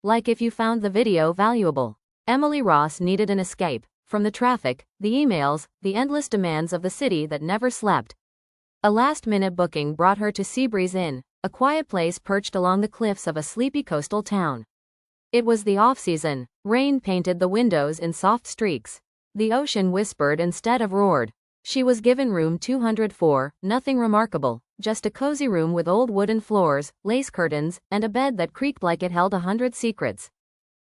Like if you found the video valuable. Emily Ross needed an escape from the traffic, the emails, the endless demands of the city that never slept. A last-minute booking brought her to Seabreeze Inn, a quiet place perched along the cliffs of a sleepy coastal town. It was the off-season. Rain painted the windows in soft streaks. The ocean whispered instead of roared. She was given room 204, nothing remarkable, just a cozy room with old wooden floors, lace curtains, and a bed that creaked like it held 100 secrets.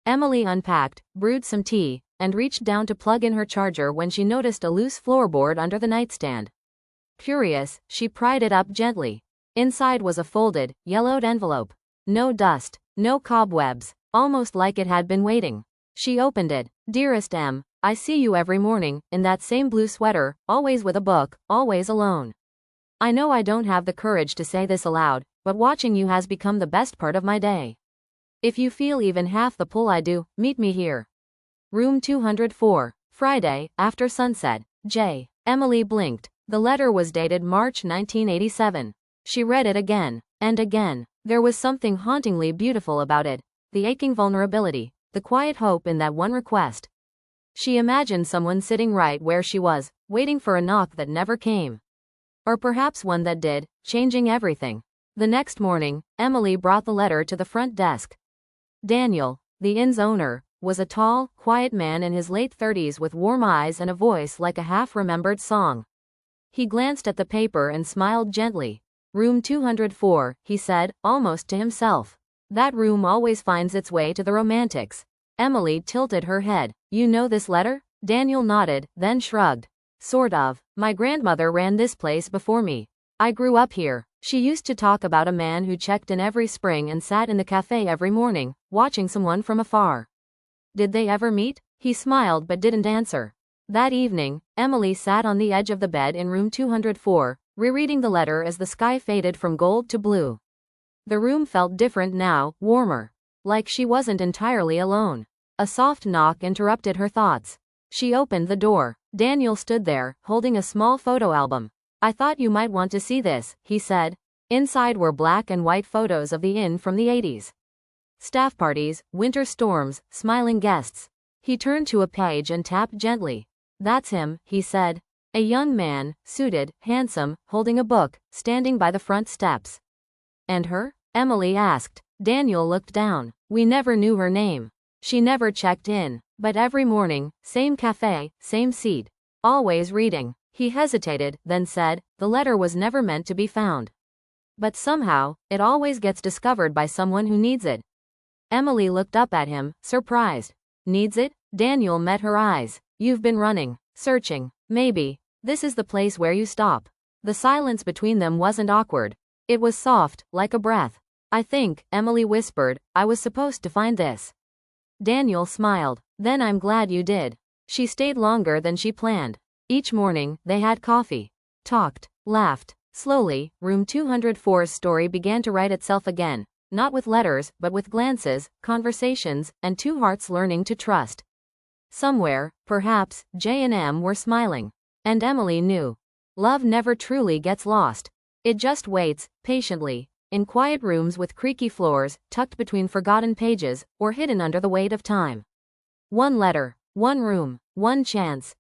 Emily unpacked, brewed some tea, and reached down to plug in her charger when she noticed a loose floorboard under the nightstand. Curious, she pried it up gently. Inside was a folded, yellowed envelope. No dust, no cobwebs, almost like it had been waiting. She opened it. Dearest M, I see you every morning, in that same blue sweater, always with a book, always alone. I know I don't have the courage to say this aloud, but watching you has become the best part of my day. If you feel even half the pull I do, meet me here. Room 204, Friday, after sunset, J. Emily blinked. The letter was dated March 1987. She read it again, and again. There was something hauntingly beautiful about it. The aching vulnerability, the quiet hope in that one request. She imagined someone sitting right where she was, waiting for a knock that never came. Or perhaps one that did, changing everything. The next morning, Emily brought the letter to the front desk. Daniel, the inn's owner, was a tall, quiet man in his late 30s with warm eyes and a voice like a half-remembered song. He glanced at the paper and smiled gently. Room 204, he said, almost to himself. That room always finds its way to the romantics. Emily tilted her head. You know this letter? Daniel nodded, then shrugged. Sort of. My grandmother ran this place before me. I grew up here. She used to talk about a man who checked in every spring and sat in the cafe every morning, watching someone from afar. Did they ever meet? He smiled but didn't answer. That evening, Emily sat on the edge of the bed in room 204, rereading the letter as the sky faded from gold to blue. The room felt different now, warmer. Like she wasn't entirely alone. A soft knock interrupted her thoughts. She opened the door. Daniel stood there, holding a small photo album. I thought you might want to see this, he said. Inside were black and white photos of the inn from the 80s. Staff parties, winter storms, smiling guests. He turned to a page and tapped gently. That's him, he said. A young man, suited, handsome, holding a book, standing by the front steps. And her? Emily asked. Daniel looked down. We never knew her name. She never checked in. But every morning, same cafe, same seat. Always reading. He hesitated, then said, the letter was never meant to be found. But somehow, it always gets discovered by someone who needs it. Emily looked up at him, surprised. Needs it? Daniel met her eyes. You've been running, searching. Maybe. This is the place where you stop. The silence between them wasn't awkward. It was soft, like a breath. I think, Emily whispered, I was supposed to find this. Daniel smiled. Then I'm glad you did. She stayed longer than she planned. Each morning, they had coffee. Talked. Laughed. Slowly, room 204's story began to write itself again. Not with letters, but with glances, conversations, and two hearts learning to trust. Somewhere, perhaps, J and M were smiling. And Emily knew. Love never truly gets lost. It just waits, patiently, in quiet rooms with creaky floors, tucked between forgotten pages, or hidden under the weight of time. One letter, one room, one chance,